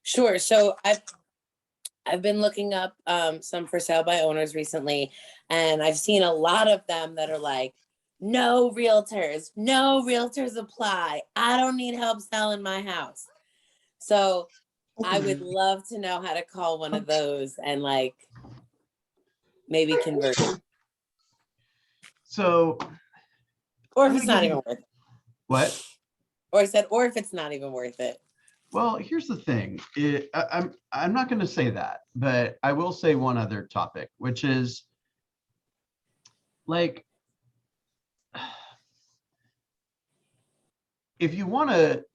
Sure. So I've been looking up some for sale by owners recently, and I've seen a lot of them that are like, no realtors apply. I don't need help selling my house. So I would love to know how to call one of those and like maybe convert. So, or if it's not even worth it. What? Or I said, or if it's not even worth it. Well, here's the thing. I'm not going to say that, but I will say one other topic, which is like, if you want to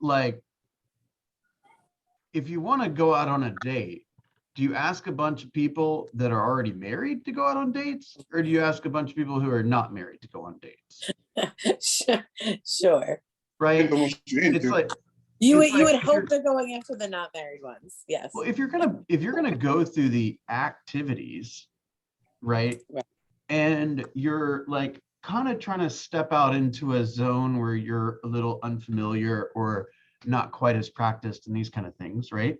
go out on a date, do you ask a bunch of people that are already married to go out on dates, or do you ask a bunch of people who are not married to go on dates? Sure. Right. It's like you would hope they're going after the not married ones. Yes. Well, if you're gonna go through the activities, right? And you're like kind of trying to step out into a zone where you're a little unfamiliar or not quite as practiced in these kind of things, right?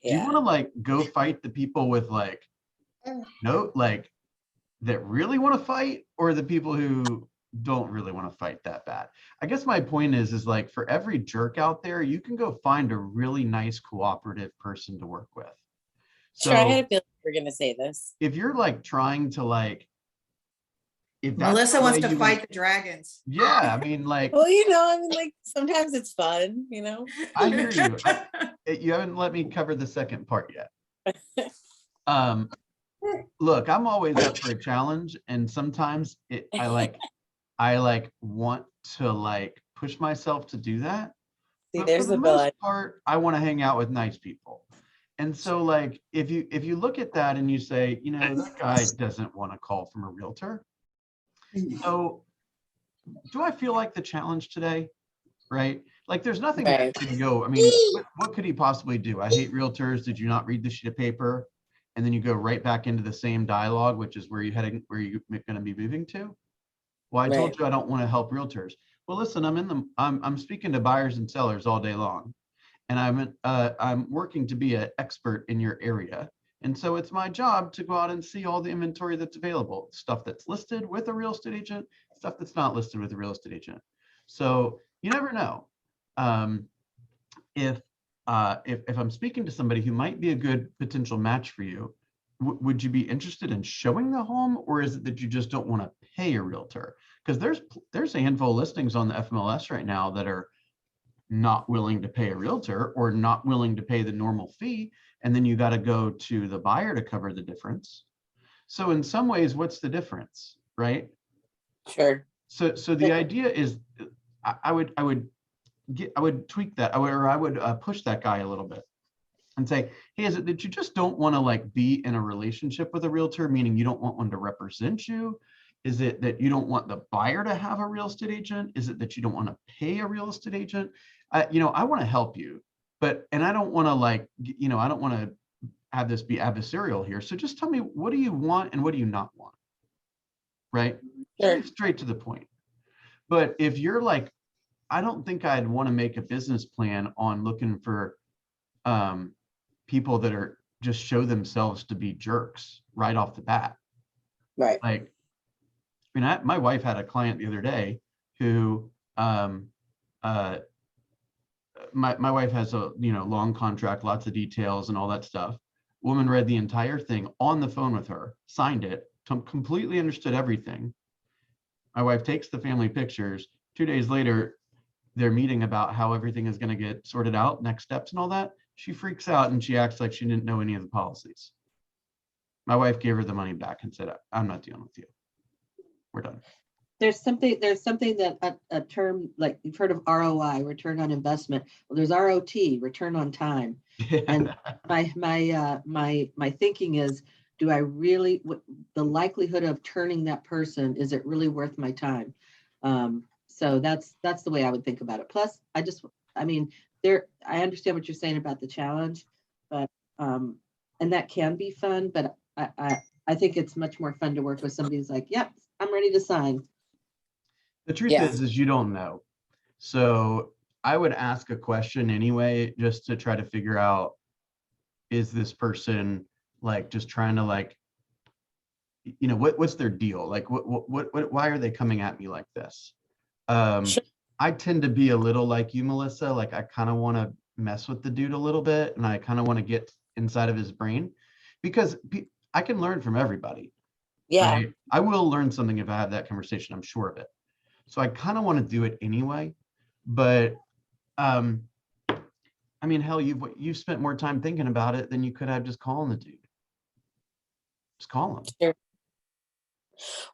Yeah. Do you want to like go fight the people with like that really want to fight, or the people who don't really want to fight that bad? I guess my point is like, for every jerk out there, you can go find a really nice cooperative person to work with. So sure, I had a feeling you were going to say this. If you're like trying to like, if Melissa wants to fight the dragons. Yeah, I mean, like, well, I mean, like, sometimes it's fun, I hear you. You haven't let me cover the second part yet. Look, I'm always up for a challenge, and sometimes I want to like push myself to do that. See, but there's for the most part, I want to hang out with nice people. And so like, if you look at that and you say, that guy doesn't want a call from a realtor. So do I feel like the challenge today? Right? Like, there's nothing that can go. I mean, what could he possibly do? I hate realtors. Did you not read the sheet of paper? And then you go right back into the same dialogue, which is where you're going to be moving to. Well, I told you I don't want to help realtors. Well, listen, I'm speaking to buyers and sellers all day long, and I'm working to be an expert in your area. And so it's my job to go out and see all the inventory that's available, stuff that's listed with a real estate agent, stuff that's not listed with a real estate agent. So you never know. If I'm speaking to somebody who might be a good potential match for you, would you be interested in showing the home, or is it that you just don't want to pay a realtor? Because there's a handful of listings on the FMLS right now that are not willing to pay a realtor, or not willing to pay the normal fee, and then you got to go to the buyer to cover the difference. So in some ways, what's the difference, right? Sure. So the idea is, I would tweak that, I would push that guy a little bit and say, hey, is it that you just don't want to like be in a relationship with a realtor, meaning you don't want one to represent you? Is it that you don't want the buyer to have a real estate agent? Is it that you don't want to pay a real estate agent? I want to help you, and I don't want to like, I don't want to have this be adversarial here. So just tell me, what do you want and what do you not want? Right? Sure. Straight to the point. But if you're like, I don't think I'd want to make a business plan on looking for people that are just show themselves to be jerks right off the bat. Right. Like, I mean, my wife had a client the other day who, my wife has a long contract, lots of details and all that stuff. Woman read the entire thing on the phone with her, signed it, completely understood everything. My wife takes the family pictures. 2 days later, they're meeting about how everything is going to get sorted out, next steps and all that. She freaks out and she acts like she didn't know any of the policies. My wife gave her the money back and said, I'm not dealing with you. We're done. There's something that a term, like you've heard of ROI, return on investment. Well, there's ROT, return on time. And my thinking is, do I really, the likelihood of turning that person, is it really worth my time? So that's the way I would think about it. Plus, I understand what you're saying about the challenge, but and that can be fun, but I think it's much more fun to work with somebody who's like, yep, I'm ready to sign. The truth is you don't know. So I would ask a question anyway, just to try to figure out, is this person like just trying to like, you know, what's their deal? Like, why are they coming at me like this? Sure. I tend to be a little like you, Melissa. Like, I kind of want to mess with the dude a little bit, and I kind of want to get inside of his brain, because I can learn from everybody. Yeah. Right? I will learn something if I have that conversation. I'm sure of it. So I kind of want to do it anyway. But I mean, hell, you've spent more time thinking about it than you could have just calling the dude. Just call him. Sure.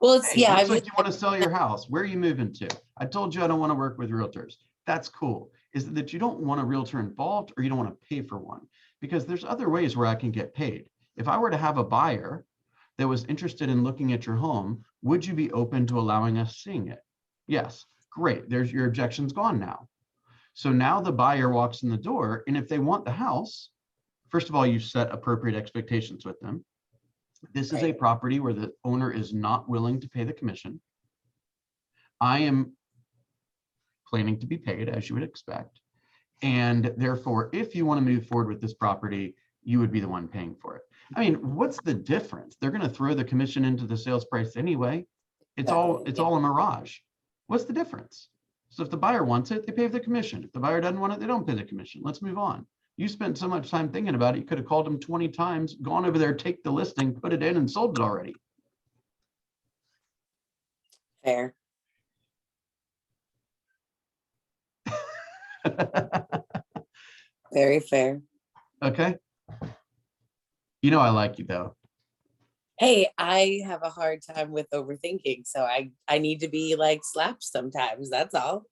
Well, it's Hey, yeah. looks like you want to sell your house. Where are you moving to? I told you I don't want to work with realtors. That's cool. Is it that you don't want a realtor involved, or you don't want to pay for one? Because there's other ways where I can get paid. If I were to have a buyer that was interested in looking at your home, would you be open to allowing us seeing it? Yes. Great. There's your objection's gone now. So now the buyer walks in the door, and if they want the house, first of all, you set appropriate expectations with them. This is a property where the owner is not willing to pay the commission. I am planning to be paid, as you would expect. And therefore, if you want to move forward with this property, you would be the one paying for it. I mean, what's the difference? They're going to throw the commission into the sales price anyway. It's all a mirage. What's the difference? So if the buyer wants it, they pay the commission. If the buyer doesn't want it, they don't pay the commission. Let's move on. You spent so much time thinking about it, you could have called them 20 times, gone over there, take the listing, put it in, and sold it already. Fair. Very fair. Okay. You know I like you though. Hey, I have a hard time with overthinking, so I need to be like slapped sometimes. That's all.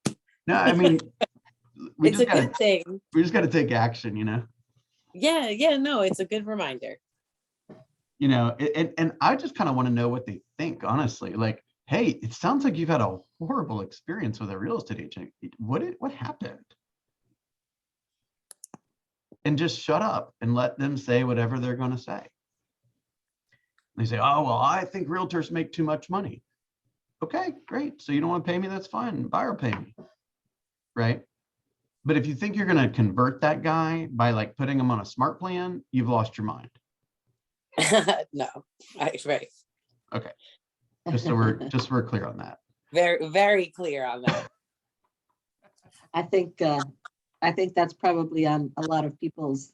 No, I mean, It's a good thing. We just got to take action, you know? Yeah, no, it's a good reminder. You know, and I just kind of want to know what they think, honestly. Like, hey, it sounds like you've had a horrible experience with a real estate agent. What happened? And just shut up and let them say whatever they're going to say. They say, oh, well, I think realtors make too much money. Okay, great. So you don't want to pay me? That's fine. Buyer pay me. Right? But if you think you're going to convert that guy by like putting him on a smart plan, you've lost your mind. No, right. Okay. Just so we're clear on that. Very, very clear on that. I think that's probably on a lot of people's,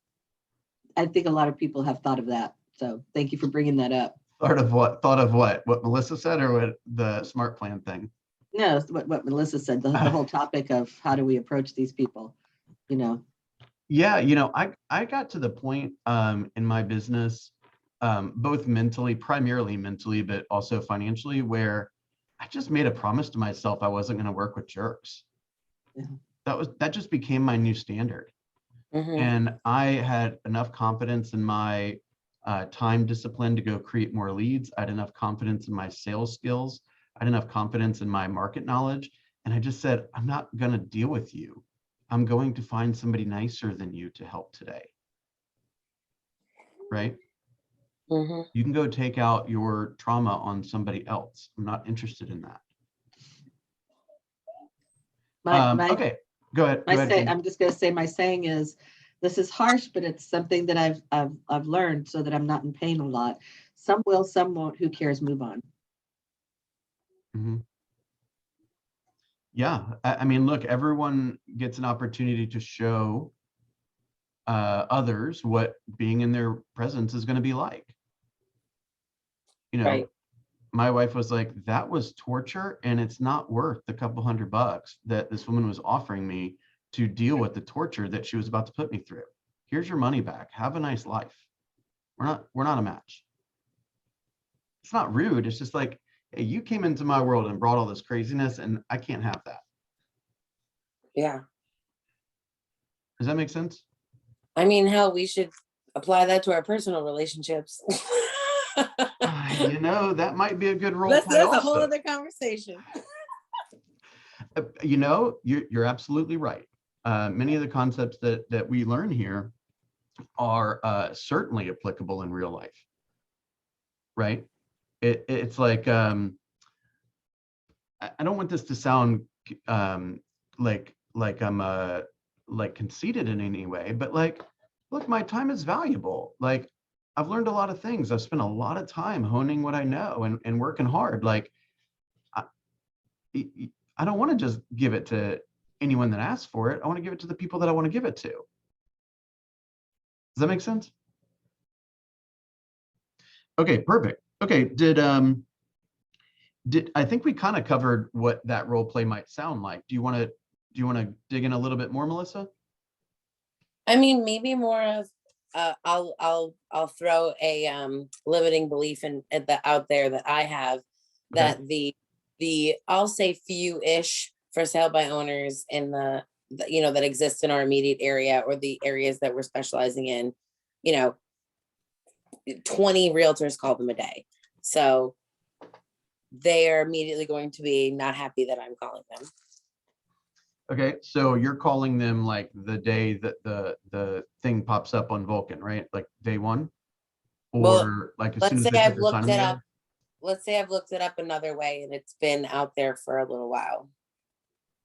I think a lot of people have thought of that. So thank you for bringing that up. Thought of what? What Melissa said, or what the smart plan thing? No, what Melissa said, the whole topic of how do we approach these people, you know? Yeah, I got to the point in my business, both primarily mentally, but also financially, where I just made a promise to myself I wasn't going to work with jerks. Yeah. That just became my new standard. Mm-hmm. And I had enough confidence in my time discipline to go create more leads. I had enough confidence in my sales skills. I had enough confidence in my market knowledge. And I just said, I'm not going to deal with you. I'm going to find somebody nicer than you to help today. Right? Mm-hmm. You can go take out your trauma on somebody else. I'm not interested in that. Okay, go ahead. I'm just going to say my saying is, this is harsh, but it's something that I've learned so that I'm not in pain a lot. Some will, some won't. Who cares? Move on. Mm-hmm. Yeah, I mean, look, everyone gets an opportunity to show others what being in their presence is going to be like. You know, Right. My wife was like, that was torture, and it's not worth the couple $100 that this woman was offering me to deal with the torture that she was about to put me through. Here's your money back. Have a nice life. We're not a match. It's not rude. It's just like, hey, you came into my world and brought all this craziness, and I can't have that. Yeah. Does that make sense? I mean, hell, we should apply that to our personal relationships. That might be a good role. That's a whole other conversation. You're absolutely right. Many of the concepts that we learn here are certainly applicable in real life, right? It's like, I don't want this to sound like I'm like conceited in any way, but like, look, my time is valuable. Like, I've learned a lot of things. I've spent a lot of time honing what I know and working hard. Like, I, I don't want to just give it to anyone that asks for it. I want to give it to the people that I want to give it to. Does that make sense? Okay, perfect. Okay, did I think we kind of covered what that role play might sound like. Do you want to dig in a little bit more, Melissa? I mean, maybe more of I'll throw a limiting belief out there that I have, that the I'll say few-ish for sale by owners in the that exist in our immediate area, or the areas that we're specializing in, 20 realtors call them a day. So they are immediately going to be not happy that I'm calling them. Okay, so you're calling them like the day that the thing pops up on Vulcan, right? Like day one, or Well, like as let's soon as say they put I've their looked time it together? up. Let's say I've looked it up another way and it's been out there for a little while.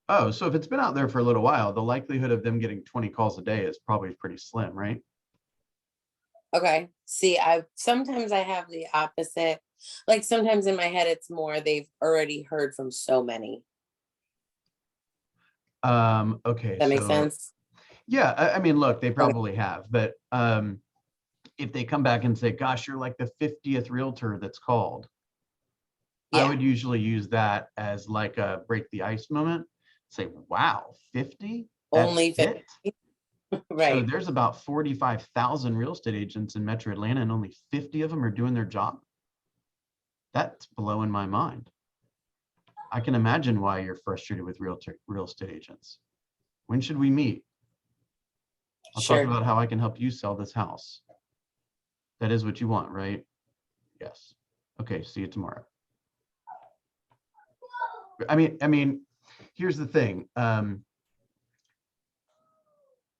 Oh, so if it's been out there for a little while, the likelihood of them getting 20 calls a day is probably pretty slim, right? Okay. See, sometimes I have the opposite. Like sometimes in my head, it's more they've already heard from so many. Okay, That makes so sense. yeah, I mean, look, they Okay. probably have, but if they come back and say, gosh, you're like the 50th realtor that's called, I Yeah. would usually use that as like a break the ice moment. Say, wow, 50? That's Only 50. it? So Right. there's about 45,000 real estate agents in Metro Atlanta, and only 50 of them are doing their job. That's blowing my mind. I can imagine why you're frustrated with real estate agents. When should we meet? I'll talk Sure. about how I can help you sell this house. That is what you want, right? Yes. Okay, see you tomorrow. I mean, here's the thing.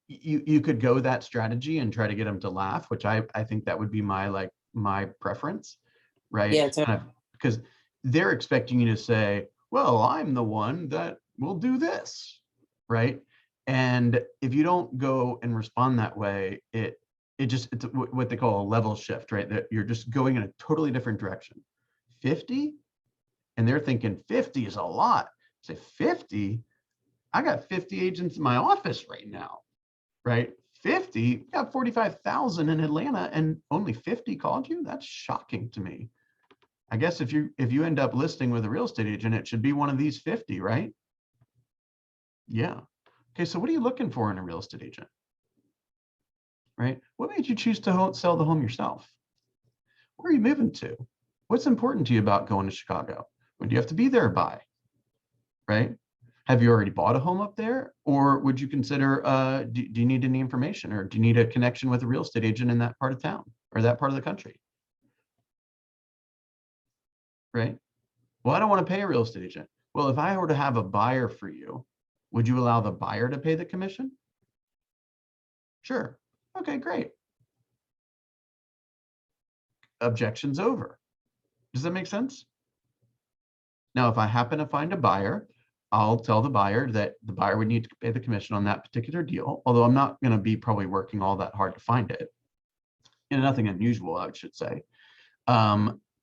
You could go that strategy and try to get them to laugh, which I think that would be my preference, right? Yeah. Because they're expecting you to say, well, I'm the one that will do this, right? And if you don't go and respond that way, it's what they call a level shift, right? That you're just going in a totally different direction. 50? And they're thinking 50 is a lot. Say 50? I got 50 agents in my office right now, right? 50, we got 45,000 in Atlanta and only 50 called you? That's shocking to me. I guess if you end up listing with a real estate agent, it should be one of these 50, right? Yeah. Okay, so what are you looking for in a real estate agent? Right? What made you choose to sell the home yourself? Where are you moving to? What's important to you about going to Chicago? When do you have to be there by? Right? Have you already bought a home up there? Or would you consider, do you need any information, or do you need a connection with a real estate agent in that part of town or that part of the country? Right? Well, I don't want to pay a real estate agent. Well, if I were to have a buyer for you, would you allow the buyer to pay the commission? Sure. Okay, great. Objection's over. Does that make sense? Now, if I happen to find a buyer, I'll tell the buyer that the buyer would need to pay the commission on that particular deal, although I'm not going to be probably working all that hard to find it. And nothing unusual, I should say.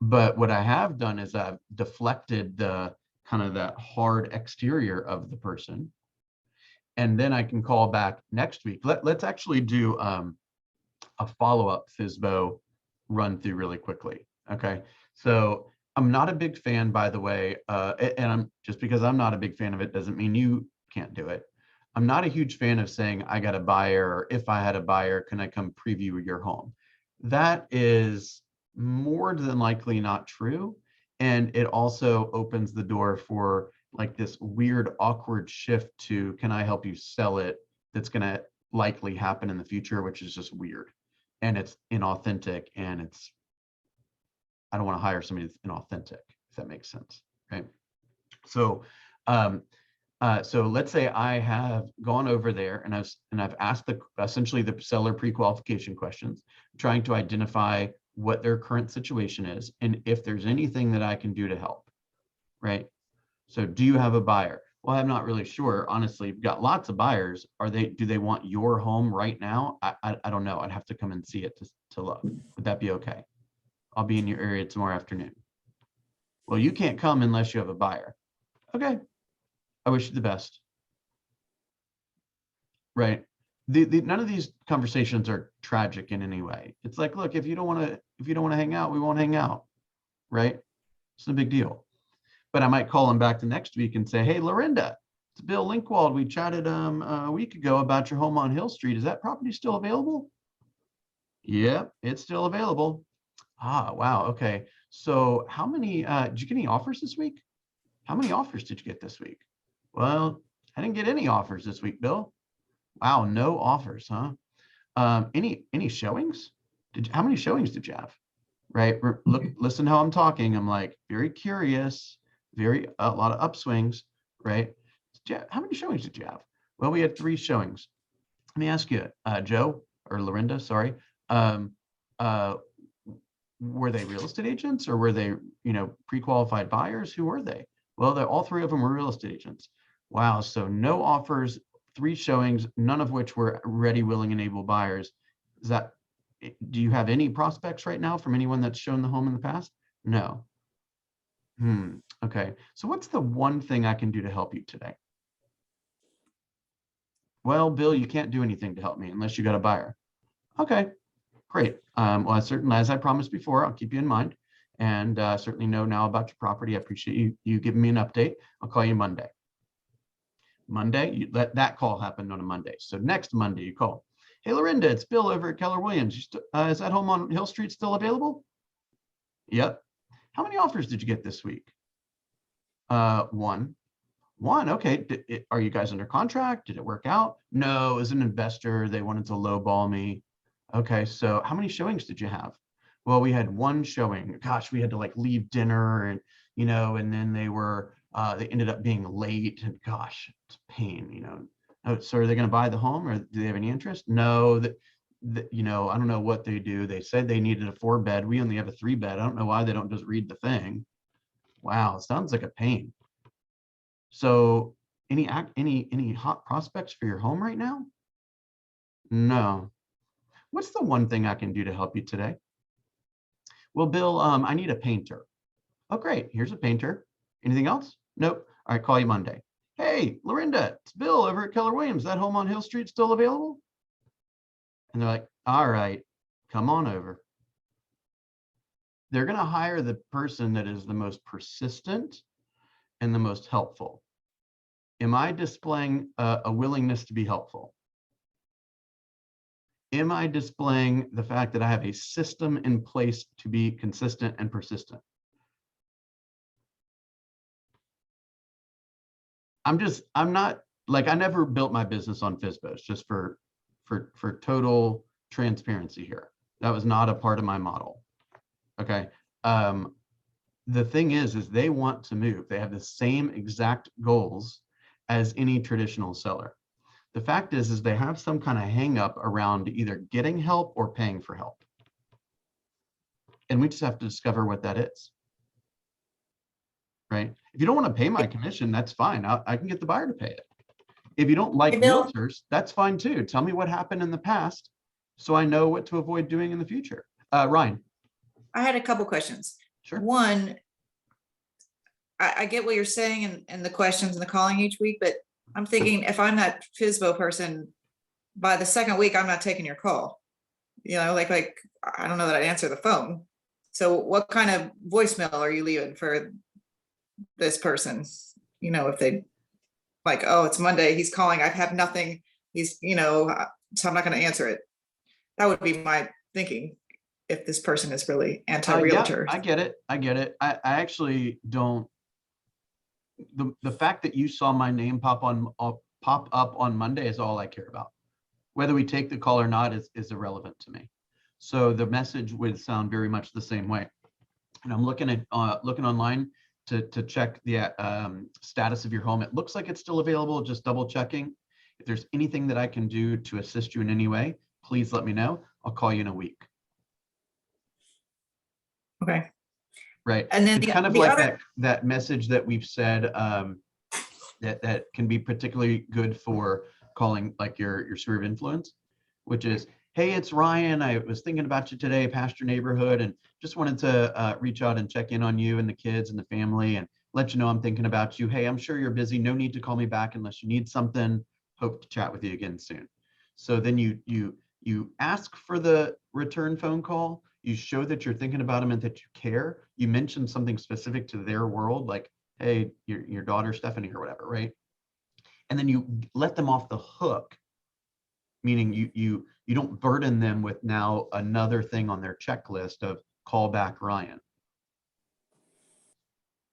But what I have done is I've deflected the kind of that hard exterior of the person. And then I can call back next week. Let's actually do a follow-up FSBO run through really quickly. Okay. So I'm not a big fan, by the way, and I'm just because I'm not a big fan of it doesn't mean you can't do it. I'm not a huge fan of saying I got a buyer, or if I had a buyer, can I come preview your home? That is more than likely not true. And it also opens the door for like this weird, awkward shift to, can I help you sell it? That's going to likely happen in the future, which is just weird. And it's inauthentic, and I don't want to hire somebody that's inauthentic, if that makes sense, right? So, so let's say I have gone over there and I've asked essentially the seller pre-qualification questions, trying to identify what their current situation is and if there's anything that I can do to help, right? So do you have a buyer? Well, I'm not really sure. Honestly, you've got lots of buyers. Do they want your home right now? I don't know. I'd have to come and see it to look. Would that be okay? I'll be in your area tomorrow afternoon. Well, you can't come unless you have a buyer. Okay. I wish you the best. Right. None of these conversations are tragic in any way. It's like, look, if you don't want to hang out, we won't hang out. Right. It's no big deal. But I might call him back the next week and say, hey, Lorinda, it's Bill Linkwald. We chatted a week ago about your home on Hill Street. Is that property still available? Yep, it's still available. Ah, wow. Okay. So how many, did you get any offers this week? How many offers did you get this week? Well, I didn't get any offers this week, Bill. Wow, no offers, huh? Any showings? How many showings did you have? Right. Look, listen how I'm talking. I'm like very curious, a lot of upswings, right? How many showings did you have? Well, we had 3 showings. Let me ask you, Joe or Lorinda, sorry. Were they real estate agents or were they, pre-qualified buyers? Who were they? Well, all 3 of them were real estate agents. Wow. So no offers, 3 showings, none of which were ready, willing, and able buyers. Do you have any prospects right now from anyone that's shown the home in the past? No. Okay. So what's the one thing I can do to help you today? Well, Bill, you can't do anything to help me unless you got a buyer. Okay, great. Well, as I promised before, I'll keep you in mind and certainly know now about your property. I appreciate you giving me an update. I'll call you Monday. That call happened on a Monday. So next Monday you call. Hey, Lorinda, it's Bill over at Keller Williams. Is that home on Hill Street still available? Yep. How many offers did you get this week? 1. Okay. Are you guys under contract? Did it work out? No, as an investor, they wanted to lowball me. Okay. So how many showings did you have? Well, we had 1 showing. Gosh, we had to like leave dinner and, and then they ended up being late and gosh, it's a pain, Oh, so are they going to buy the home or do they have any interest? No, I don't know what they do. They said they needed a 4-bed. We only have a 3-bed. I don't know why they don't just read the thing. Wow, sounds like a pain. So any hot prospects for your home right now? No. What's the one thing I can do to help you today? Well, Bill, I need a painter. Oh, great. Here's a painter. Anything else? Nope. All right, call you Monday. Hey, Lorinda, it's Bill over at Keller Williams. That home on Hill Street still available? And they're like, all right, come on over. They're going to hire the person that is the most persistent and the most helpful. Am I displaying a willingness to be helpful? Am I displaying the fact that I have a system in place to be consistent and persistent? I'm not like, I never built my business on FSBOs, just for total transparency here. That was not a part of my model. Okay. The thing is they want to move. They have the same exact goals as any traditional seller. The fact is they have some kind of hang up around either getting help or paying for help. And we just have to discover what that is. Right? If you don't want to pay my commission, that's fine. I can get the buyer to pay it. If you don't like realtors, that's fine too. Tell me what happened in the past so I know what to avoid doing in the future. Ryan. I had a couple questions. Sure. One, I get what you're saying and the questions and the calling each week, but I'm thinking if I'm that FSBO person, by the second week, I'm not taking your call. Like I don't know that I'd answer the phone. So what kind of voicemail are you leaving for this person? If they like, oh, it's Monday, he's calling, I have nothing, he's, so I'm not going to answer it. That would be my thinking if this person is really anti-realtor. Yeah, I get it. I actually don't. The fact that you saw my name pop up on Monday is all I care about. Whether we take the call or not is irrelevant to me. So the message would sound very much the same way. And I'm looking online to check the status of your home. It looks like it's still available. Just double checking. If there's anything that I can do to assist you in any way, please let me know. I'll call you in a week. Okay. Right. And then it's kind of like that message that we've said, that can be particularly good for calling like your sphere of influence, which is, hey, it's Ryan. I was thinking about you today, past your neighborhood, and just wanted to reach out and check in on you and the kids and the family and let you know I'm thinking about you. Hey, I'm sure you're busy. No need to call me back unless you need something. Hope to chat with you again soon. So then you ask for the return phone call. You show that you're thinking about them and that you care. You mention something specific to their world, like, hey, your daughter Stephanie or whatever, right? And then you let them off the hook, meaning you don't burden them with now another thing on their checklist of call back Ryan.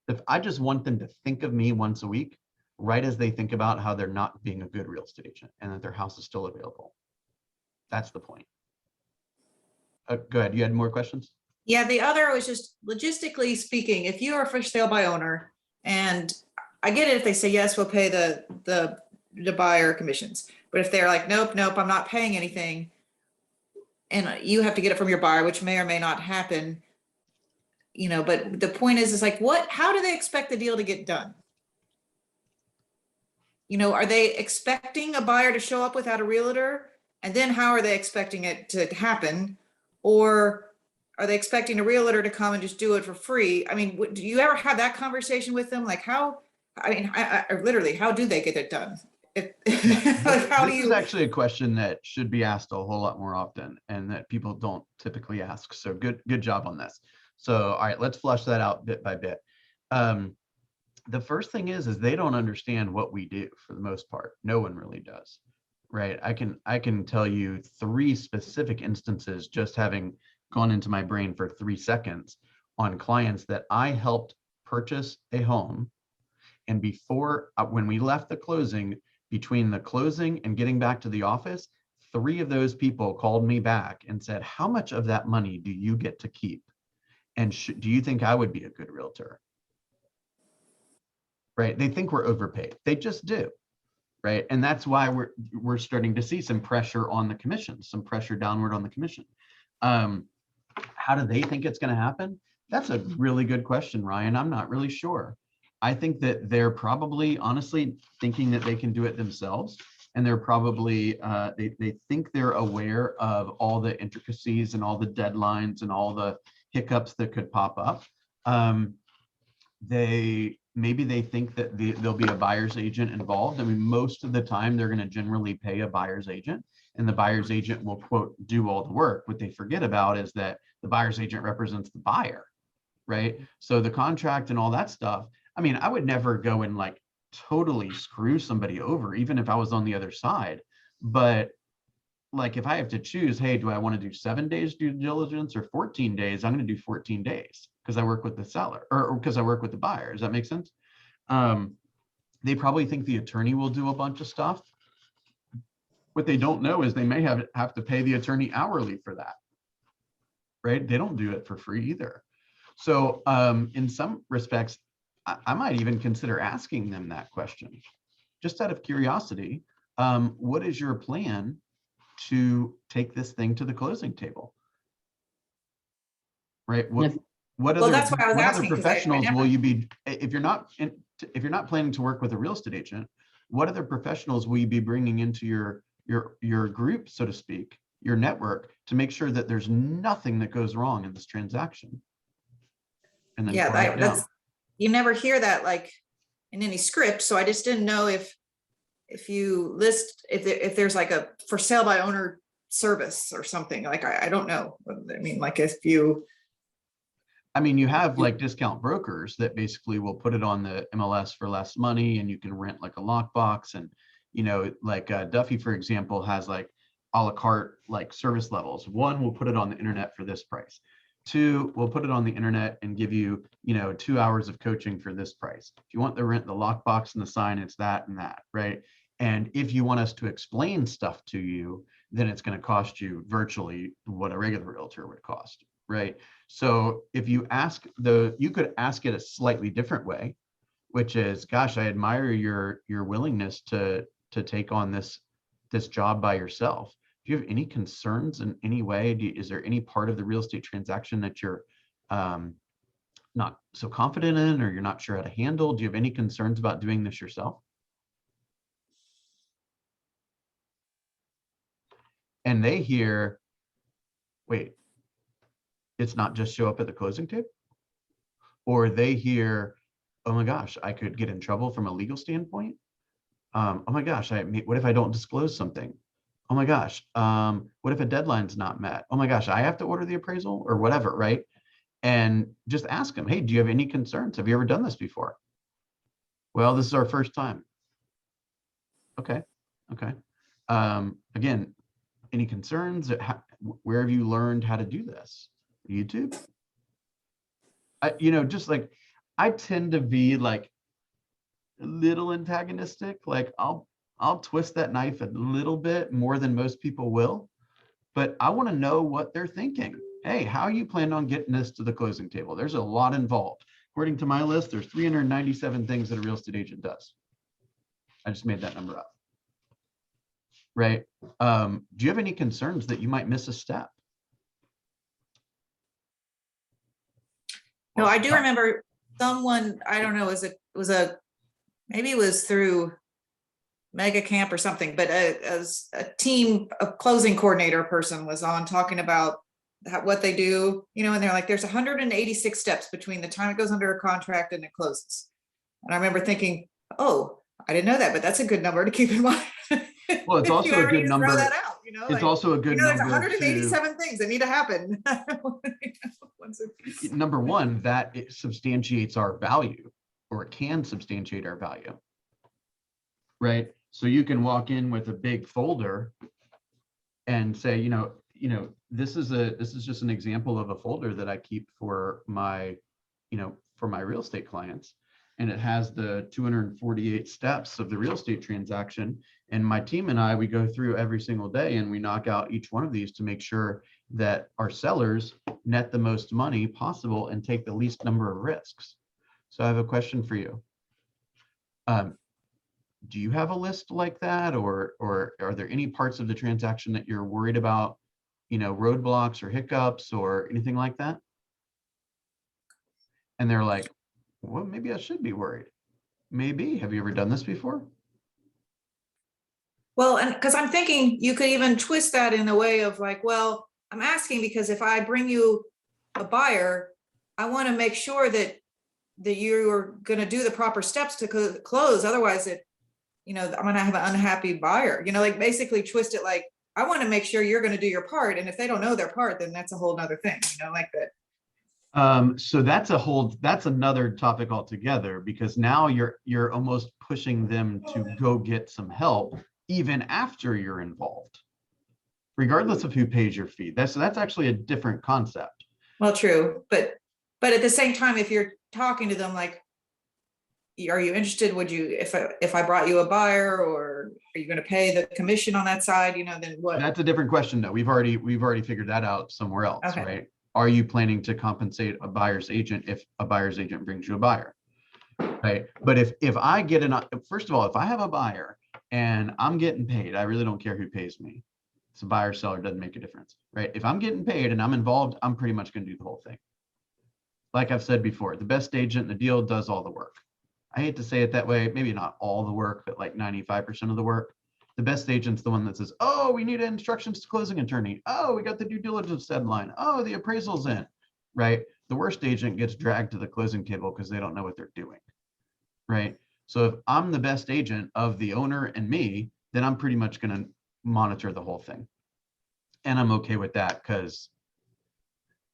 If I just want them to think of me once a week, right as they think about how they're not being a good real estate agent and that their house is still available. That's the point. Go ahead. You had more questions? Yeah, the other was just logistically speaking, if you are a for sale by owner, and I get it if they say, yes, we'll pay the buyer commissions. But if they're like, nope, I'm not paying anything, and you have to get it from your buyer, which may or may not happen, but the point is like, how do they expect the deal to get done? Are they expecting a buyer to show up without a realtor? And then how are they expecting it to happen? Or are they expecting a realtor to come and just do it for free? I mean, do you ever have that conversation with them? Like I literally, how do they get it done? Like, how do This is you? actually a question that should be asked a whole lot more often and that people don't typically ask. So good job on this. So, all right, let's flush that out bit by bit. The first thing is they don't understand what we do for the most part. No one really does, right? I can tell you 3 specific instances just having gone into my brain for 3 seconds on clients that I helped purchase a home. And before, when we left the closing, between the closing and getting back to the office, 3 of those people called me back and said, how much of that money do you get to keep? And do you think I would be a good realtor? Right? They think we're overpaid. They just do. Right? And that's why we're starting to see some pressure on the commission, some pressure downward on the commission. How do they think it's going to happen? That's a really good question, Ryan. I'm not really sure. I think that they're probably honestly thinking that they can do it themselves. And they're probably, they think they're aware of all the intricacies and all the deadlines and all the hiccups that could pop up. Maybe they think that there'll be a buyer's agent involved. I mean, most of the time they're going to generally pay a buyer's agent, and the buyer's agent will, quote, do all the work. What they forget about is that the buyer's agent represents the buyer, right? So the contract and all that stuff, I mean, I would never go and like totally screw somebody over, even if I was on the other side. But like, if I have to choose, hey, do I want to do 7 days due diligence or 14 days? I'm going to do 14 days because I work with the seller or because I work with the buyer. Does that make sense? They probably think the attorney will do a bunch of stuff. What they don't know is they may have to pay the attorney hourly for that, right? They don't do it for free either. So in some respects, I might even consider asking them that question, just out of curiosity. What is your plan to take this thing to the closing table? Right? What other professionals will you be, if you're not planning to work with a real estate agent, what other professionals will you be bringing into your group, so to speak, your network, to make sure that there's nothing that goes wrong in this transaction? And then that's, you never hear that like in any script. So I just didn't know if you list, if there's like a for sale by owner service or something, like, I don't know. I mean, like you have like discount brokers that basically will put it on the MLS for less money, and you can rent like a lockbox. And, like Duffy, for example, has like a la carte like service levels. 1, we'll put it on the internet for this price. 2, we'll put it on the internet and give you, 2 hours of coaching for this price. If you want the rent, the lockbox and the sign, it's that and that, right? And if you want us to explain stuff to you, then it's going to cost you virtually what a regular realtor would cost, right? So if you you could ask it a slightly different way, which is, gosh, I admire your willingness to take on this job by yourself. Do you have any concerns in any way? Is there any part of the real estate transaction that you're not so confident in, or you're not sure how to handle? Do you have any concerns about doing this yourself? and they hear, wait, it's not just show up at the closing table? Or they hear, oh my gosh, I could get in trouble from a legal standpoint. Oh my gosh, what if I don't disclose something? Oh my gosh, what if a deadline's not met? Oh my gosh, I have to order the appraisal or whatever, right? And just ask them, hey, do you have any concerns? Have you ever done this before? Well, this is our first time. Okay, okay. Again, any concerns? Where have you learned how to do this? YouTube? Just like, I tend to be like a little antagonistic. Like I'll twist that knife a little bit more than most people will, but I want to know what they're thinking. Hey, how are you planning on getting this to the closing table? There's a lot involved. According to my list, there's 397 things that a real estate agent does. I just made that number up. Right? Do you have any concerns that you might miss a step? No, I do remember someone, I don't know, maybe it was through Mega Camp or something, but as a team, a closing coordinator person was on talking about what they do, and they're like, there's 186 steps between the time it goes under a contract and it closes. And I remember thinking, oh, I didn't know that, but that's a good number to keep in mind. Well, it's also a good number. That out, it's also a good number. There's 187 things that need to happen. Number one, that it substantiates our value, or it can substantiate our value. Right? So you can walk in with a big folder and say, this is just an example of a folder that I keep for my real estate clients. And it has the 248 steps of the real estate transaction. And my team and I, we go through every single day and we knock out each one of these to make sure that our sellers net the most money possible and take the least number of risks. So I have a question for you. Do you have a list like that, or are there any parts of the transaction that you're worried about, roadblocks or hiccups or anything like that? And they're like, well, maybe I should be worried. Maybe. Have you ever done this before? Well, and because I'm thinking you could even twist that in a way of like, well, I'm asking because if I bring you a buyer, I want to make sure that you're going to do the proper steps to close. Otherwise, I'm going to have an unhappy buyer. Like basically twist it like, I want to make sure you're going to do your part, and if they don't know their part, then that's a whole nother thing. Like that. So that's another topic altogether, because now you're almost pushing them to go get some help even after you're involved, regardless of who pays your fee. That's actually a different concept. Well, true, but at the same time, if you're talking to them like, are you interested? Would you, if I brought you a buyer, or are you going to pay the commission on that side? Then what? That's a different question, though. We've already figured that out somewhere else, okay. Right? Are you planning to compensate a buyer's agent if a buyer's agent brings you a buyer? Right. But if I get first of all, if I have a buyer and I'm getting paid, I really don't care who pays me. It's a buyer seller, doesn't make a difference. Right. If I'm getting paid and I'm involved, I'm pretty much going to do the whole thing. Like I've said before, the best agent in the deal does all the work. I hate to say it that way, maybe not all the work, but like 95% of the work. The best agent's the one that says, oh, we need instructions to closing attorney. Oh, we got the due diligence deadline. Oh, the appraisal's in, right? The worst agent gets dragged to the closing table because they don't know what they're doing, right? So if I'm the best agent of the owner and me, then I'm pretty much going to monitor the whole thing. And I'm okay with that because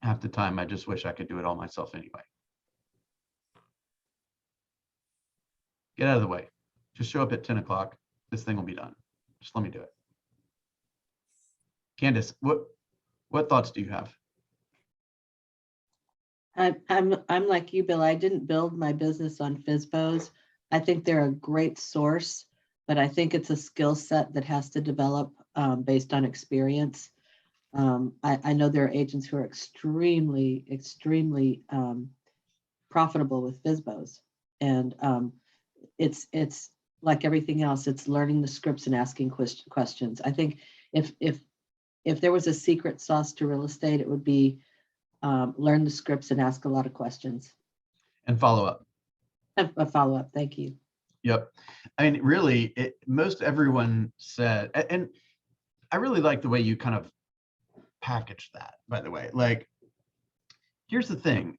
half the time I just wish I could do it all myself anyway. Get out of the way. Just show up at 10 o'clock. This thing will be done. Just let me do it. Candace, what thoughts do you have? I'm like you, Bill. I didn't build my business on FSBOs. I think they're a great source, but I think it's a skill set that has to develop based on experience. I know there are agents who are extremely profitable with FSBOs, and it's like everything else. It's learning the scripts and asking questions. I think if there was a secret sauce to real estate, it would be learn the scripts and ask a lot of questions. And follow up. A follow up. Thank you. Yep. I mean, really, most everyone said, and I really like the way you kind of package that, by the way. Like, here's the thing,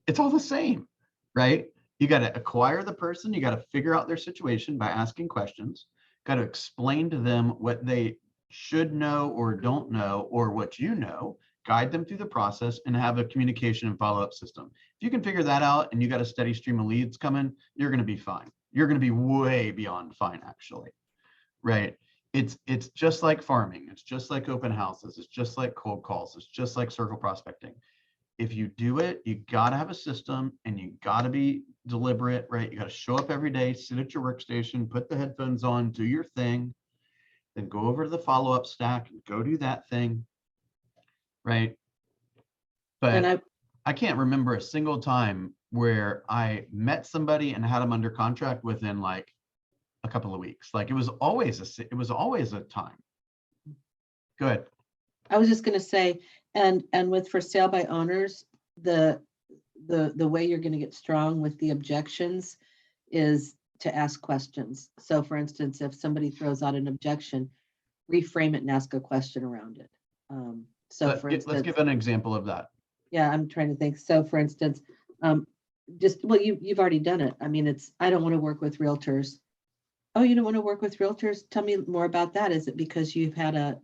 it's all the same, right? You got to acquire the person, you got to figure out their situation by asking questions, got to explain to them what they should know or don't know, or what you know, guide them through the process, and have a communication and follow-up system. If you can figure that out and you got a steady stream of leads coming, you're going to be fine. You're going to be way beyond fine, actually, right? It's just like farming. It's just like open houses. It's just like cold calls. It's just like circle prospecting. If you do it, you got to have a system, and you got to be deliberate, right? You got to show up every day, sit at your workstation, put the headphones on, do your thing, then go over to the follow-up stack and go do that thing, right? And But I can't remember a single time where I met somebody and had them under contract within like a couple of weeks. Like it was always a time. Good. I was just gonna say, and with for sale by owners, the way you're gonna get strong with the objections is to ask questions. So for instance, if somebody throws out an objection, reframe it and ask a question around it. So for Let's instance, give an example of that. yeah, I'm trying to think. So for instance, well, you've already done it. I mean, I don't want to work with realtors. Oh, you don't want to work with realtors? Tell me more about that. Is it because you've had an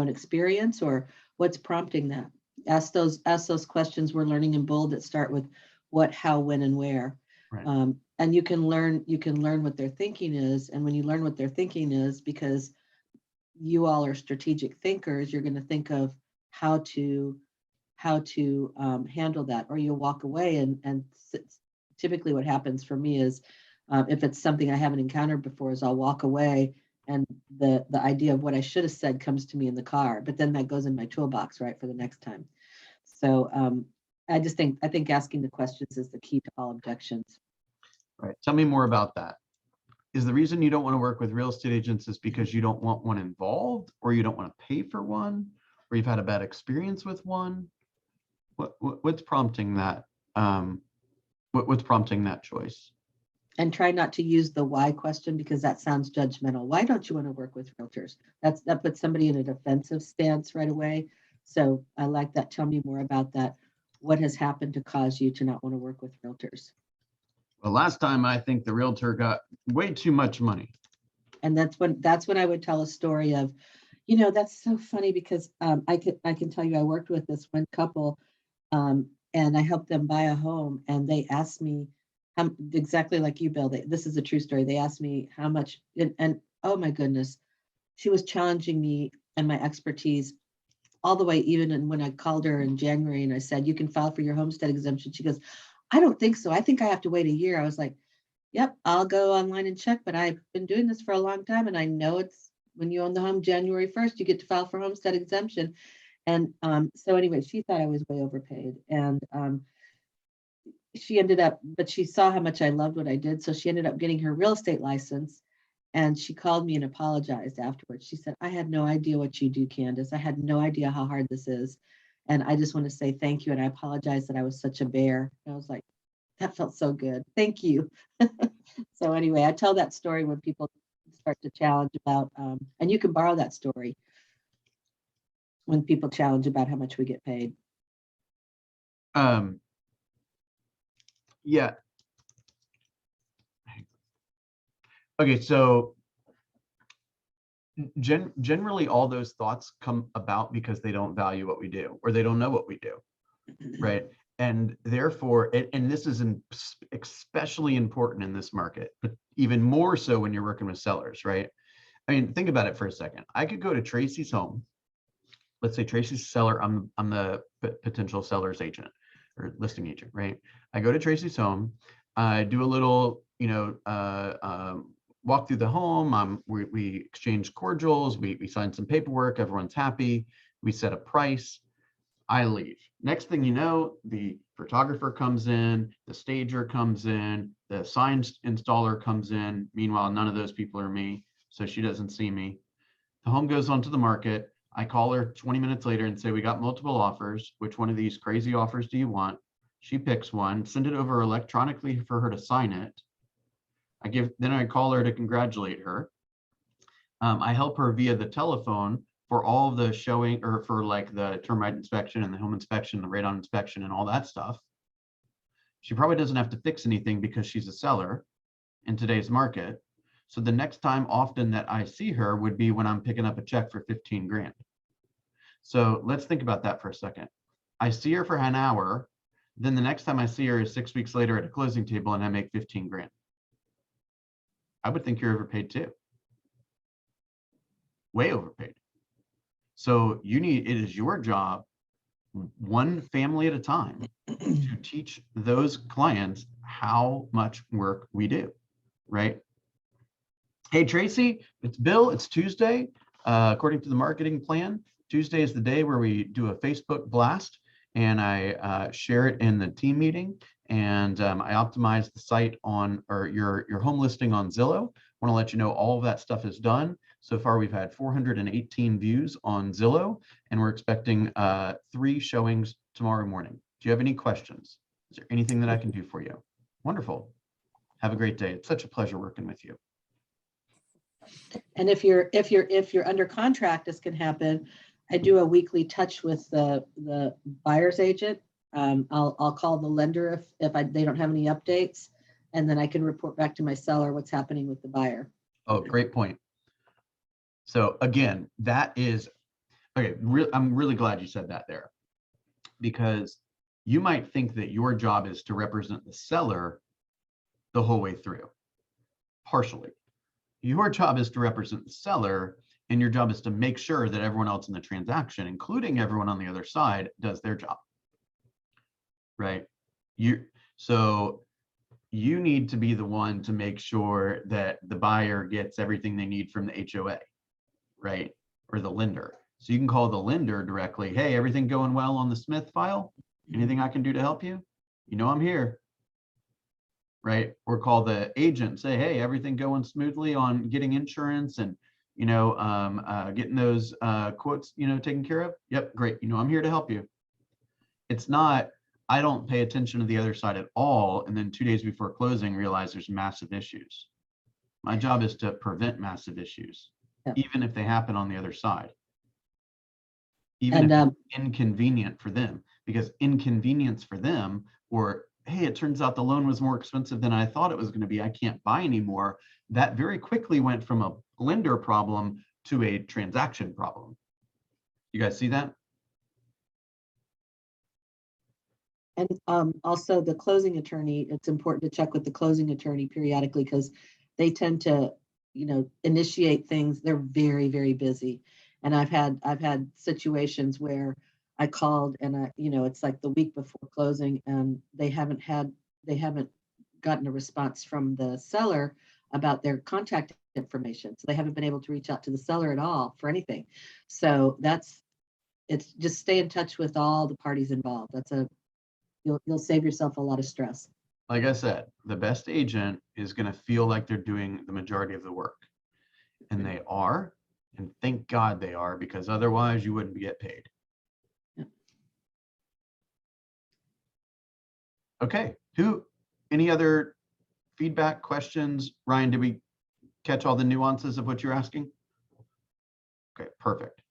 experience, or what's prompting that? Ask those questions we're learning in bold that start with what, how, when, and where. Right. And you can learn what their thinking is. And when you learn what their thinking is, because you all are strategic thinkers, you're going to think of how to handle that, or you'll walk away and typically what happens for me is if it's something I haven't encountered before, is I'll walk away and the idea of what I should have said comes to me in the car, but then that goes in my toolbox, right, for the next time. So I think asking the questions is the key to all objections. Right. Tell me more about that. Is the reason you don't want to work with real estate agents is because you don't want one involved, or you don't want to pay for one, or you've had a bad experience with one? What's prompting that? What's prompting that choice? And try not to use the why question, because that sounds judgmental. Why don't you want to work with realtors? That puts somebody in a defensive stance right away. So I like that. Tell me more about that. What has happened to cause you to not want to work with realtors? Well, last time I think the realtor got way too much money. And that's when I would tell a story of, that's so funny because I can tell you I worked with this one couple and I helped them buy a home, and they asked me exactly like you, Bill. This is a true story. They asked me how much, and oh my goodness, she was challenging me and my expertise all the way, even when I called her in January and I said, you can file for your homestead exemption. She goes, I don't think so. I think I have to wait a year. I was like, yep, I'll go online and check, but I've been doing this for a long time. And I know it's when you own the home January 1st, you get to file for homestead exemption. And so anyway, she thought I was way overpaid. And she ended up, but she saw how much I loved what I did. So she ended up getting her real estate license. And she called me and apologized afterwards. She said, I had no idea what you do, Candace. I had no idea how hard this is. And I just want to say thank you. And I apologize that I was such a bear. And I was like, that felt so good. Thank you. So anyway, I tell that story when people start to challenge about, and you can borrow that story when people challenge about how much we get paid. Yeah. Okay, so generally all those thoughts come about because they don't value what we do, or they don't know what we do, right? And therefore, and this is especially important in this market, but even more so when you're working with sellers, right? I mean, think about it for a second. I could go to Tracy's home. Let's say Tracy's seller, I'm the potential seller's agent or listing agent, right? I go to Tracy's home, I do a little, walk through the home. We exchange cordials, we sign some paperwork, everyone's happy, we set a price, I leave. Next thing you know, the photographer comes in, the stager comes in, the sign installer comes in. Meanwhile, none of those people are me, so she doesn't see me. The home goes onto the market. I call her 20 minutes later and say, we got multiple offers. Which one of these crazy offers do you want? She picks one, send it over electronically for her to sign it. Then I call her to congratulate her. I help her via the telephone for all of the showing, or for like the termite inspection and the home inspection, the radon inspection and all that stuff. She probably doesn't have to fix anything because she's a seller in today's market. So the next time often that I see her would be when I'm picking up a check for 15 grand. So let's think about that for a second. I see her for an hour, then the next time I see her is 6 weeks later at a closing table and I make 15 grand. I would think you're overpaid too. Way overpaid. So it is your job, one family at a time, to teach those clients how much work we do, right? Hey, Tracy, it's Bill. It's Tuesday. According to the marketing plan, Tuesday is the day where we do a Facebook blast, and I share it in the team meeting, and I optimize the site on, or your home listing on Zillow. I want to let you know all of that stuff is done. So far, we've had 418 views on Zillow, and we're expecting 3 showings tomorrow morning. Do you have any questions? Is there anything that I can do for you? Wonderful. Have a great day. It's such a pleasure working with you. And if you're under contract, this can happen. I do a weekly touch with the buyer's agent. I'll call the lender if they don't have any updates, and then I can report back to my seller what's happening with the buyer. Oh, great point. So again, that is, okay, I'm really glad you said that there, because you might think that your job is to represent the seller the whole way through, partially. Your job is to represent the seller, and your job is to make sure that everyone else in the transaction, including everyone on the other side, does their job, right? So you need to be the one to make sure that the buyer gets everything they need from the HOA, right? Or the lender. So you can call the lender directly. Hey, everything going well on the Smith file? Anything I can do to help you? You know I'm here, right? Or call the agent, say, hey, everything going smoothly on getting insurance and, you know, getting those quotes, you know, taken care of? Yep, great. You know, I'm here to help you. It's not, I don't pay attention to the other side at all, and then 2 days before closing realize there's massive issues. My job is to prevent massive issues, even if they happen on the other side. Even if it's inconvenient for them, because inconvenience for them, or hey, it turns out the loan was more expensive than I thought it was going to be, I can't buy anymore. That very quickly went from a lender problem to a transaction problem. You guys see that? And also the closing attorney, it's important to check with the closing attorney periodically, because they tend to, you know, initiate things. They're very, very busy. And I've had situations where I called and you know, it's like the week before closing and they haven't gotten a response from the seller about their contact information. So they haven't been able to reach out to the seller at all for anything. So it's just stay in touch with all the parties involved. You'll save yourself a lot of stress. Like I said, the best agent is going to feel like they're doing the majority of the work. And they are, and thank God they are, because otherwise you wouldn't get paid. Yeah. Okay, any other feedback, questions? Ryan, did we catch all the nuances of what you're asking? Okay, perfect.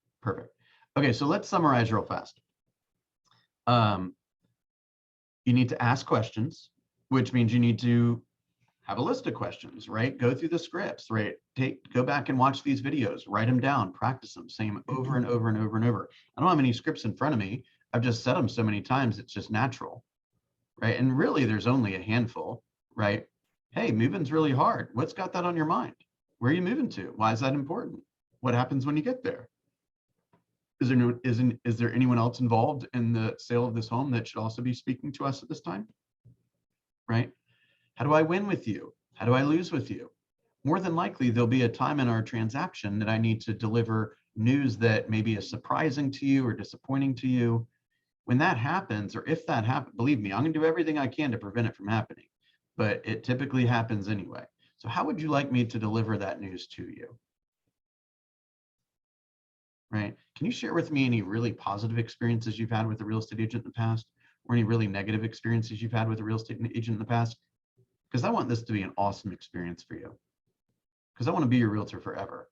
Okay, so let's summarize real fast. You need to ask questions, which means you need to have a list of questions, right? Go through the scripts, right? Go back and watch these videos, write them down, practice them, say them over and over and over and over. I don't have any scripts in front of me. I've just said them so many times, it's just natural, right? And really there's only a handful, right? Hey, moving's really hard. What's got that on your mind? Where are you moving to? Why is that important? What happens when you get there? Is there anyone else involved in the sale of this home that should also be speaking to us at this time? Right? How do I win with you? How do I lose with you? More than likely, there'll be a time in our transaction that I need to deliver news that maybe is surprising to you or disappointing to you. When that happens, or if that happens, believe me, I'm going to do everything I can to prevent it from happening, but it typically happens anyway. So how would you like me to deliver that news to you? Right? Can you share with me any really positive experiences you've had with a real estate agent in the past, or any really negative experiences you've had with a real estate agent in the past? Because I want this to be an awesome experience for you. Because I want to be your realtor forever.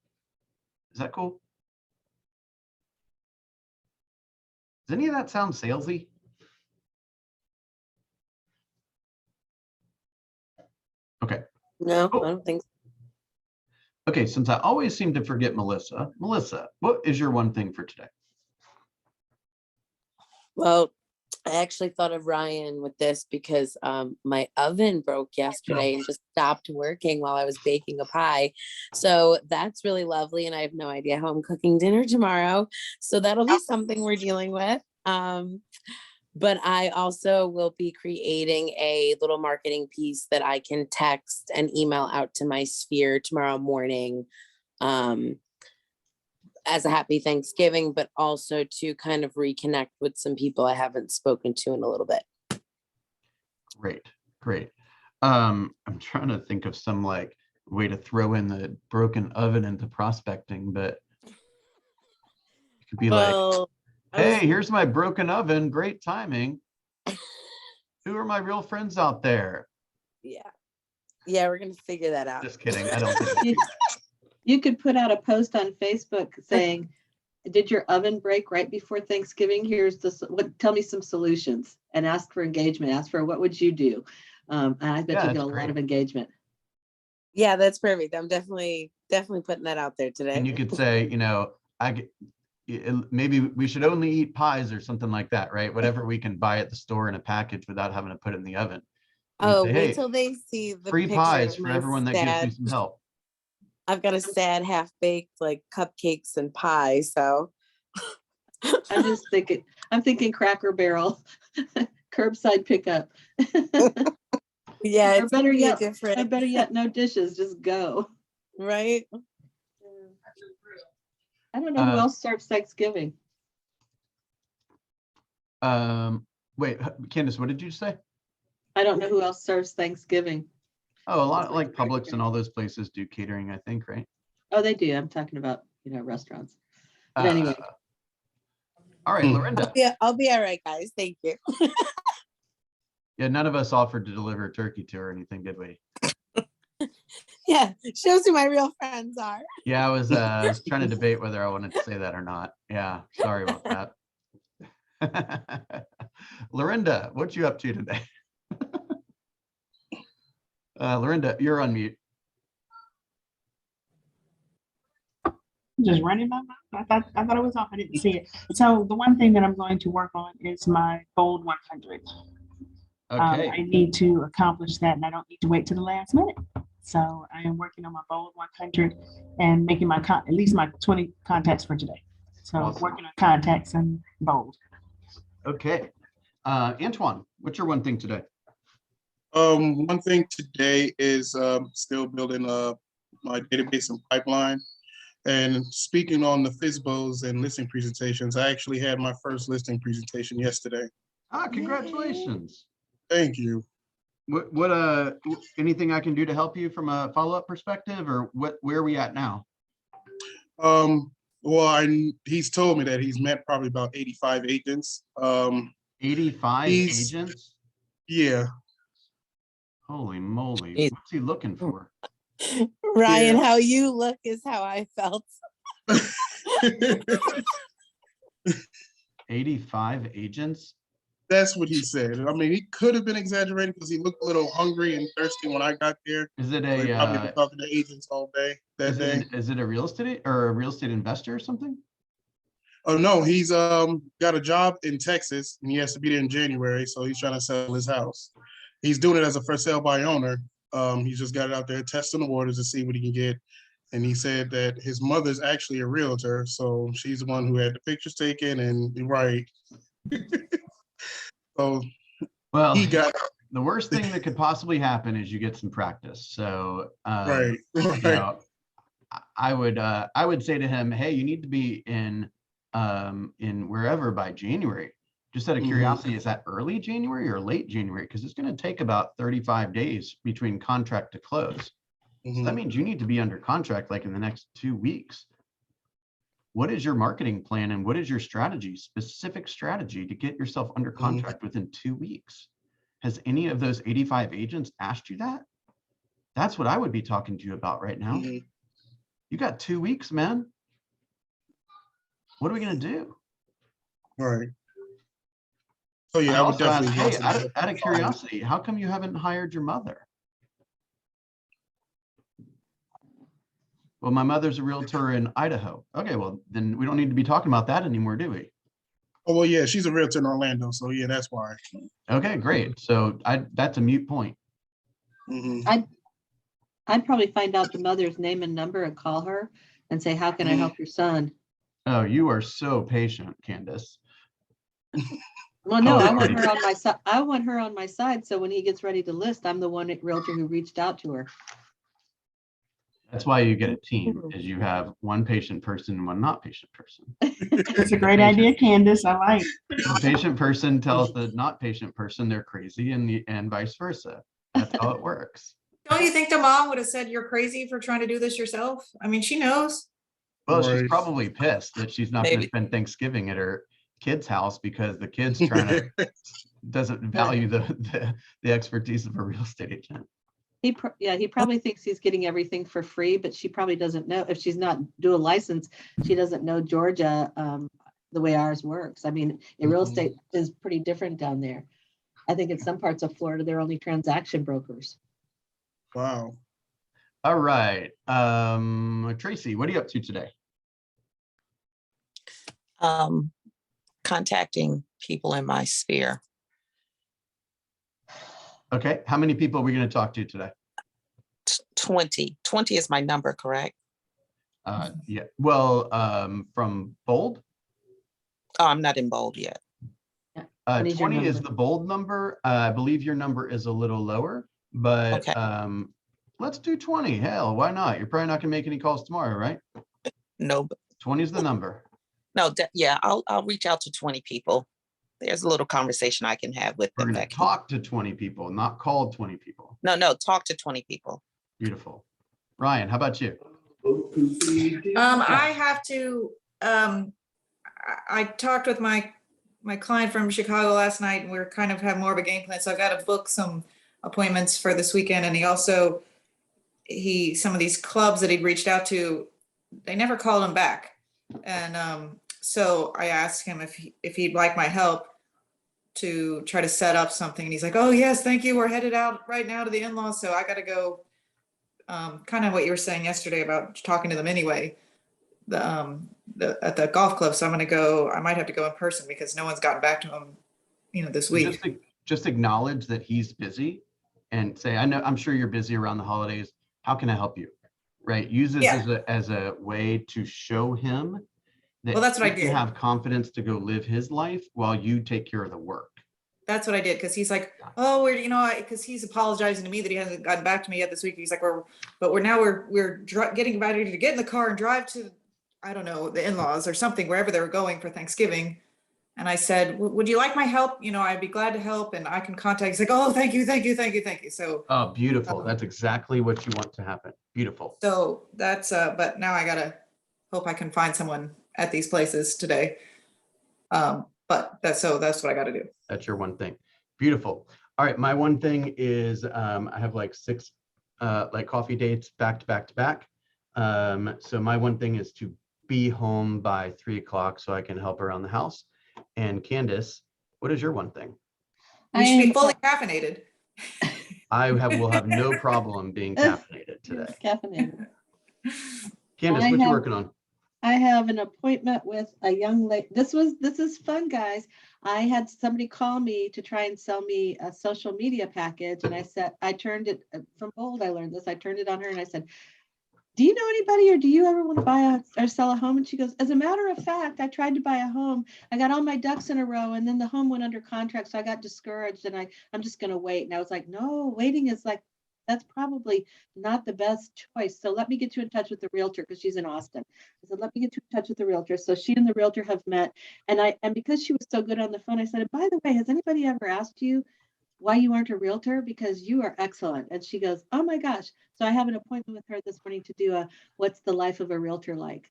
Is that cool? Does any of that sound salesy? Okay. No, Oh. I don't think so. Okay, since I always seem to forget Melissa. Melissa, what is your one thing for today? Well, I actually thought of Ryan with this because my oven broke yesterday and just stopped working while I was baking a pie. So that's really lovely. And I have no idea how I'm cooking dinner tomorrow. So that'll be something we're dealing with. But I also will be creating a little marketing piece that I can text and email out to my sphere tomorrow morning. As a happy Thanksgiving, but also to kind of reconnect with some people I haven't spoken to in a little bit. Great, great. I'm trying to think of some like way to throw in the broken oven into prospecting, but it could be like, hey, here's my broken oven, great timing. Who are my real friends out there? Yeah, we're gonna figure that out. Just kidding. I don't think You could put out a post on Facebook saying, did your oven break right before Thanksgiving? Here's tell me some solutions, and ask for engagement. Ask for what would you do? And I bet you get a lot of engagement. Yeah, that's perfect. I'm definitely putting that out there today. And you could say, maybe we should only eat pies or something like that, right? Whatever we can buy at the store in a package without having to put it in the oven. Oh, say, wait hey, till they see the free picture pies of for my everyone that gives me some help. I've got a sad half-baked like cupcakes and pie, so I'm thinking Cracker Barrel, curbside pickup. yeah, Or better yet, different. no dishes, just go. Right? I don't know who else serves Thanksgiving. Wait, Candace, what did you say? I don't know who else serves Thanksgiving. Oh, a lot like Publix and all those places do catering, I think, right? Oh, they do. I'm talking about, restaurants. But anyway. All right, Lorinda. I'll be all right, guys. Thank you. Yeah, none of us offered to deliver a turkey to her or anything, did we? Yeah, shows who my real friends are. Yeah, I was trying to debate whether I wanted to say that or not. Yeah, sorry about that. Lorinda, what you up to today? Lorinda, you're on mute. Just running my mouth. I thought it was off. I didn't see it. So the one thing that I'm going to work on is my Bold 100. Okay. I need to accomplish that, and I don't need to wait to the last minute. So I am working on my Bold 100 and making my at least my 20 contacts for today. So awesome. Working on contacts and Bold. Okay. Antoine, what's your one thing today? One thing today is still building my database and pipeline. And speaking on the FSBOs and listing presentations, I actually had my first listing presentation yesterday. Ah, congratulations. Thank you. What anything I can do to help you from a follow-up perspective, or where are we at now? Well, he's told me that he's met probably about 85 agents. 85 agents? Yeah. Holy moly. What's he looking for? Ryan, how you look is how I felt. 85 agents? That's what he said. I mean, he could have been exaggerating because he looked a little hungry and thirsty when I got there. Is it so probably been talking to agents all day that day? Is it a real estate or a real estate investor or something? Oh no, he's got a job in Texas and he has to be there in January, so he's trying to sell his house. He's doing it as a for sale by owner. He's just got it out there testing the waters to see what he can get. And he said that his mother's actually a realtor, so she's the one who had the pictures taken and right. So well, he got the worst thing that could possibly happen is you get some practice. So right. You know, I would say to him, hey, you need to be in wherever by January. Just out of curiosity, is that early January or late January? Because it's going to take about 35 days between contract to close. So that means you need to be under contract like in the next 2 weeks. What is your marketing plan and what is your strategy, specific strategy to get yourself under contract within 2 weeks? Has any of those 85 agents asked you that? That's what I would be talking to you about right now. You got 2 weeks, man. What are we gonna do? All right. So yeah, I would Also ask, definitely. hey, out of curiosity, how come you haven't hired your mother? Well, my mother's a realtor in Idaho. Okay, well, then we don't need to be talking about that anymore, do we? Oh, well, yeah, she's a realtor in Orlando, so yeah, that's why. Okay, great. So that's a mute point. Mhm. I'd probably find out the mother's name and number and call her and say, how can I help your son? Oh, you are so patient, Candace. Well, no, Oh, I want right. her on my side. I want her on my side. So when he gets ready to list, I'm the one realtor who reached out to her. That's why you get a team, is you have one patient person and one not patient person. It's a great idea, Candace. I like. The patient person tells the not patient person they're crazy and vice versa. That's how it works. Don't you think the mom would have said you're crazy for trying to do this yourself? I mean, she knows. Well, she's Right. probably pissed that she's not going to Maybe. spend Thanksgiving at her kid's house because the kid's trying to doesn't value the expertise of a real estate agent. He probably thinks he's getting everything for free, but she probably doesn't know. If she's not dual license, she doesn't know Georgia the way ours works. I mean, real estate is pretty different down there. I think in some parts of Florida, they're only transaction brokers. Wow. All right. Tracy, what are you up to today? Contacting people in my sphere. Okay. How many people are we going to talk to today? 20 is my number, correct? Yeah. Well, from Bold? Oh, I'm not in bold yet. 20 is the Bold number. I believe your number is a little lower, but Okay. let's do 20. Hell, why not? You're probably not going to make any calls tomorrow, right? No, 20 is the number. no, yeah, I'll reach out to 20 people. There's a little conversation I can have with We're them. going to talk to 20 people, not call 20 people. No, talk to 20 people. Beautiful. Ryan, how about you? I have to, I talked with my client from Chicago last night, and we're kind of have more of a game plan. So I've got to book some appointments for this weekend. And some of these clubs that he'd reached out to, they never called him back. And so I asked him if he'd like my help to try to set up something. And he's like, oh yes, thank you. We're headed out right now to the in-laws. So I got to go, kind of what you were saying yesterday about talking to them anyway, at the golf club. So I might have to go in person because no one's gotten back to him, this week. Just acknowledge that he's busy and say, I'm sure you're busy around the holidays. How can I help you? Right. Use this as a way to show him that Well, that's what I he did. can have confidence to go live his life while you take care of the work. That's what I did. Cause he's like, oh, cause he's apologizing to me that he hasn't gotten back to me yet this week. He's like, we're getting ready to get in the car and drive to, I don't know, the in-laws or something, wherever they were going for Thanksgiving. And I said, would you like my help? I'd be glad to help. And I can contact. He's like, oh, thank you. So. Oh, beautiful. That's exactly what you want to happen. Beautiful. So that's, but now I gotta hope I can find someone at these places today. But that's what I gotta do. That's your one thing. Beautiful. All right. My one thing is I have like 6 coffee dates back to back to back. So my one thing is to be home by 3 o'clock so I can help around the house. And Candace, what is your one thing? We should be fully caffeinated. Will have no problem being caffeinated today. Caffeinated. Candace, what you working on? I have an appointment with a young lady. This is fun, guys. I had somebody call me to try and sell me a social media package. And I turned it from Bold. I learned this. I turned it on her and I said, do you know anybody, or do you ever want to buy or sell a home? And she goes, as a matter of fact, I tried to buy a home. I got all my ducks in a row and then the home went under contract. So I got discouraged and I'm just going to wait. And I was like, no, waiting is like, that's probably not the best choice. So let me get you in touch with the realtor, because she's in Austin. I said, let me get you in touch with the realtor. So she and the realtor have met. And because she was so good on the phone, I said, by the way, has anybody ever asked you why you aren't a realtor? Because you are excellent. And she goes, oh my gosh. So I have an appointment with her this morning to do what's the life of a realtor like.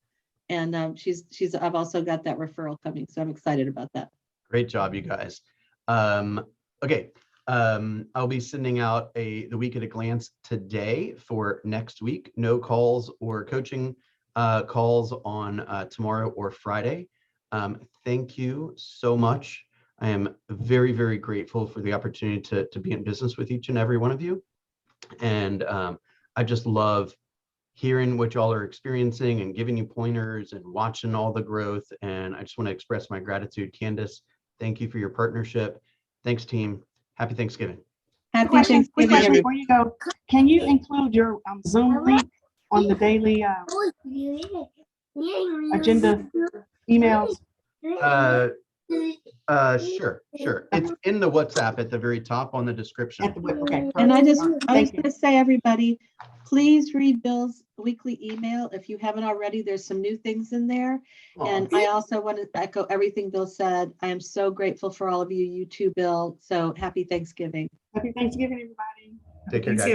And I've also got that referral coming. So I'm excited about that. Great job, you guys. Okay. I'll be sending out the week at a glance today for next week. No calls or coaching calls on tomorrow or Friday. Thank you so much. I am very, very grateful for the opportunity to be in business with each and every one of you. And I just love hearing what y'all are experiencing and giving you pointers and watching all the growth. And I just want to express my gratitude. Candace, thank you for your partnership. Thanks, team. Happy Thanksgiving. Happy Quick Thanksgiving. question before you go. Can you include your Zoom link on the daily agenda emails? Sure. It's in the WhatsApp at the very top on the description. Okay. And I perfect. was Thank you. gonna say, everybody, please read Bill's weekly email. If you haven't already, there's some new things in there. And I also want to echo everything Bill said. I am so grateful for all of you, you too, Bill. So happy Thanksgiving. Happy Thanksgiving, everybody. Take care, guys.